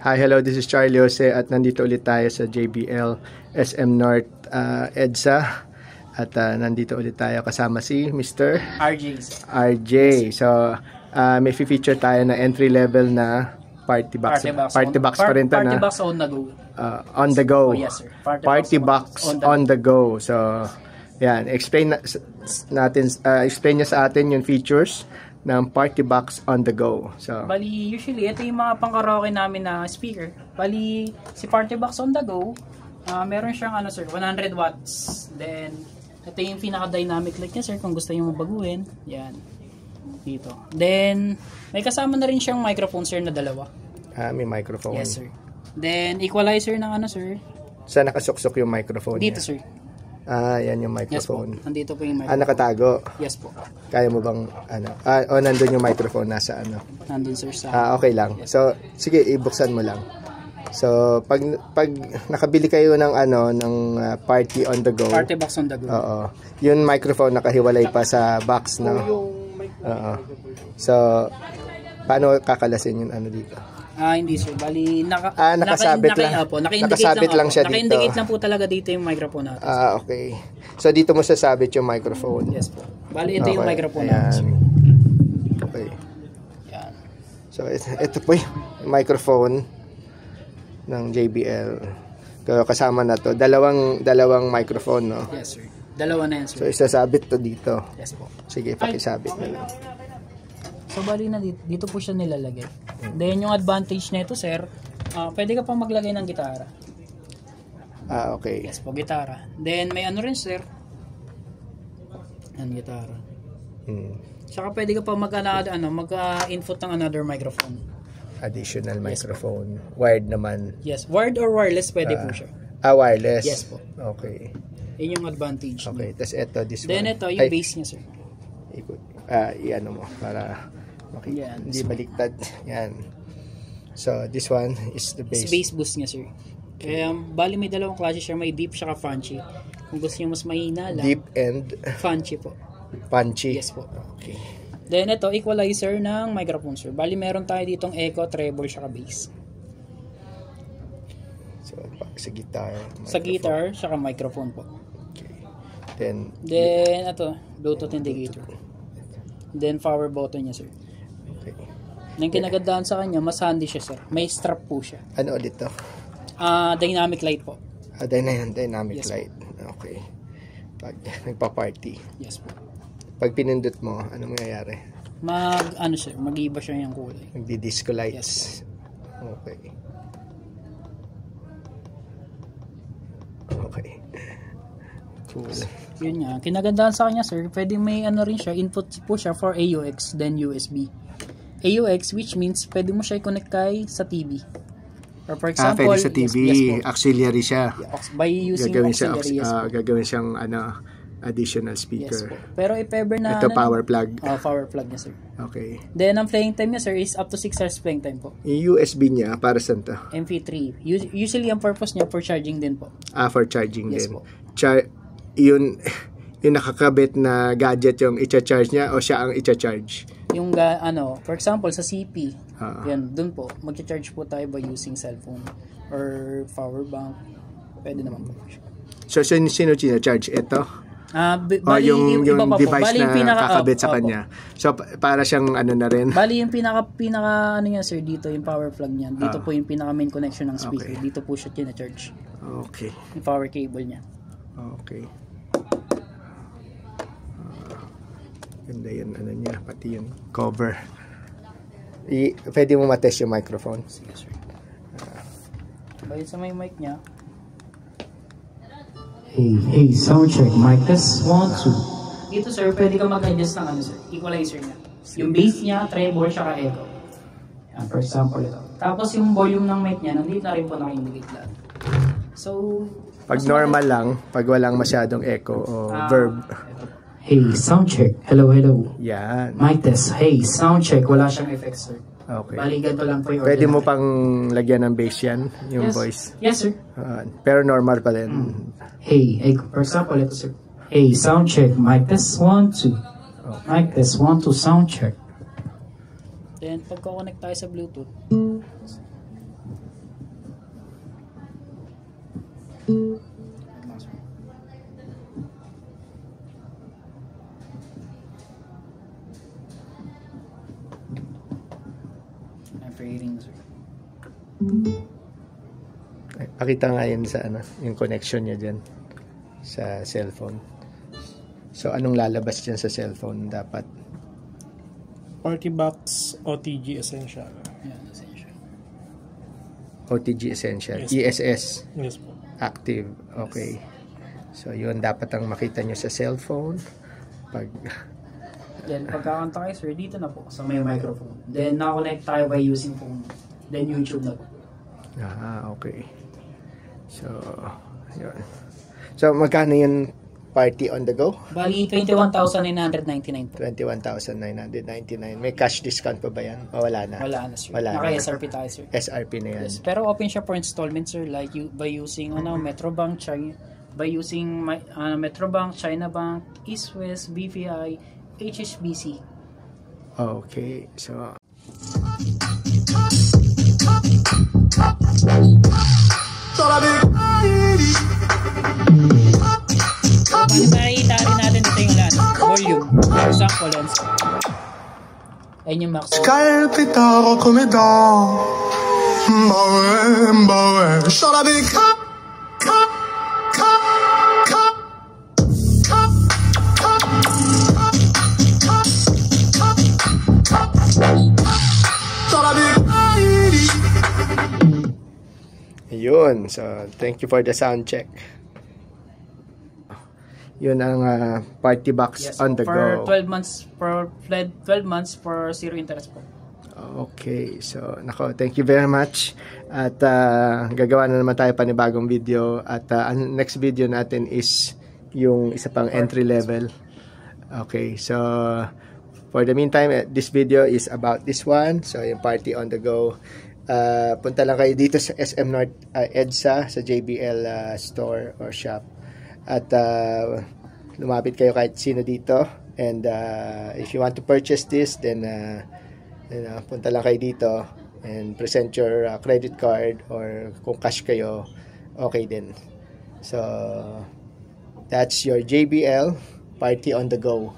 Hi, hello, this is Charlie Jose at nandito ulit tayo sa JBL SM North EDSA at nandito ulit tayo kasama si Mr. RJ. So, may feature tayo na entry level na party box. Party box pa rin ito na. Party box on the go. On the go. Oh, yes, sir. Party box on the go. So, yan, explain niya sa atin yung features ng party box on the go. So, bali, usually, ito yung mga pang-karaoke namin na speaker. Bali, si party box on the go, meron siyang 100 watts. Then, ito yung pinaka-dynamic light niya, sir, kung gusto nyo mabaguhin. Yan. Dito. Then, may kasama na rin siyang microphone, sir, na dalawa. May microphone. Yes, sir. Then, equalizer ng sir. Saan nakasuksok yung microphone dito, niya? Sir. Yan yung microphone. Yes po. Nandito po yung microphone. Nakatago? Yes po. Kaya mo bang, nandun yung microphone, nasa Nandun, sir, sa... okay lang. Yes. So, sige, ibuksan mo lang. So, pag nakabili kayo ng ng party on the go. Party box on the go. Oo. Yung microphone nakahiwalay pa sa box, no? Oo. So, paano kakalasin yung dito? Hindi, sir. Bali, nakasabit lang. Nakasabit lang siya dito. Naka-indicate lang po talaga dito yung microphone natin. Okay. So, dito mo sasabit yung microphone. Yes po. Bali, ito yung microphone natin. Okay. Yan. So, ito po yung microphone ng JBL. Kasama na to. Dalawang microphone, no? Yes, sir. Dalawa na yan, sir. So, isasabit to dito. Yes po. Sige, pakisabit na lang. So, bali na dito po siya nilalagay. Then, yung advantage nito, sir, pwede ka pang maglagay ng gitara. Okay. Yes po, gitara. Then, may rin, sir. Gitara. Saka pwede ka pa mag-input ng another microphone. Additional microphone. Wired naman. Yes, wired or wireless, pwede po siya. Wireless. Yes po. Okay. Yun yung advantage. Okay, tapos this then, one. Then, ito, yung bass niya, sir. Iano mo, para yan, hindi baliktad. Yan. So, this one is the bass. Bass boost niya, sir. Kaya, bali may dalawang klase siya. May deep saka punchy. Kung gusto niyo mas mahina lang. Deep and punchy po. Punchy? Yes po. Okay. Then, ito, equalizer ng microphone, sir. Bali, meron tayo ditong echo, treble, saka bass. So, sa guitar. Sa guitar, saka microphone po. Okay. Then, ito, Bluetooth indicator. Then, power button niya, sir. Okay. Nang kinagandaan sa kanya, mas handy siya, sir. May strap po siya. Ano ulit to? Dynamic light po. Dynamic yes, light. Po. Okay. Pag nagpa-party. Yes po. Pag pinindot mo, ano mangyayari? Sir, mag-iba siya yung kulay. Magdi-disco lights. Yes. Okay. Okay. Cool. Yun nga. Kinagandaan sa kanya, sir, pwede may rin siya, input po siya for AUX, then USB. AUX, which means pwede mo siya i-connect kay sa TV. Or for example, pwede sa TV, yes, auxiliary siya. By using auxiliary, gagawin siyang additional speaker. Yes, pero if ever na ito power plug. Power plug niya, sir. Okay. Then ang playing time niya, sir, is up to 6 hours playing time po. Yung USB niya para saan to? MP3. Usually ang purpose niya for charging din po. For charging yes, din. Po. Yung nakakabit na gadget yung i-charge niya o siya ang i-charge? Yung for example sa CP, yan dun po mag-charge po tayo by using cellphone or power bank. Pwede naman po. So sino charge ito? Yung device na kakabit sa kanya. So para siyang na rin. Bali yung pinaka niya, sir, dito yung power plug niya. Dito po yung pinaka main connection ng speaker. Okay. Dito po siya tina-charge. Okay. Yung power cable niya. Okay. Ganda yun, niya, pati yung cover. Pwede mo matest yung microphone? Sige, sir. Bayad sa may mic niya. Hey, sound check, mic test, 1, 2. Dito, sir, pwede ka mag-adjust ng sir, equalizer niya. Yung bass niya, treble, saka echo. Yan, for example, ito. Tapos yung volume ng mic niya, nandito na rin po naka-indicate lahat. So, pag normal lang, pag walang masyadong echo o verb. Hey, sound check. Hello. Yan. Mic test. Hey, sound check. Wala siyang effects, sir. Okay. Bali, ganito lang po yung pwede mo pang lagyan ng bass yan, yung yes. voice? Yes, sir. Pero normal pa rin. Hey, for example, ito, sir. Hey, sound check. Mic test, 1, 2. Okay. Mic test, 1, 2, sound check. Then, pagko-connect tayo sa Bluetooth, I'm fading, sir. Ay, pakita nga yun sa ano, yung connection niya dyan sa cellphone. So, anong lalabas dyan sa cellphone dapat? Party Box OTG Essential. Yan, essential. OTG Essential. Yes. ESS. Yes po. Active. Okay. So, yun dapat ang makita nyo sa cellphone. Pag... Then, pagkakanta kayo, sir, dito na po sa may microphone. Then, na-connect tayo by using phone. Then, YouTube na po. Okay. So, yun. So, magkano yung party on the go? Bali, 21,999 po. 21,999. May cash discount pa ba yan? O wala na? Wala na, sir. Wala na. Naka-SRP tayo, sir. SRP na yan. Yes. Pero open siya for installment, sir. Like, by using Metrobank, China, by using Metrobank, China Bank, East West, BPI, HSBC. Okay. So, Bali, makikita rin natin dito yung lahat. Volume. For example, lens. Ayun yung max. Scalpitavo come do. Mbawe. Shalabi. yun. So, thank you for the sound check. Yun ang party box Yes, on the for go. 12 months for zero interest po. Okay, so nako, thank you very much. At gagawa na naman tayo panibagong video. At ang next video natin is yung isa pang entry level. Okay, so for the meantime, this video is about this one. So yung party on the go. Punta lang kayo dito sa SM North EDSA sa JBL store or shop. At lumapit kayo kahit sino dito. And if you want to purchase this, then punta lang kayo dito and present your credit card, or kung cash kayo, okay din. So that's your JBL party on the go.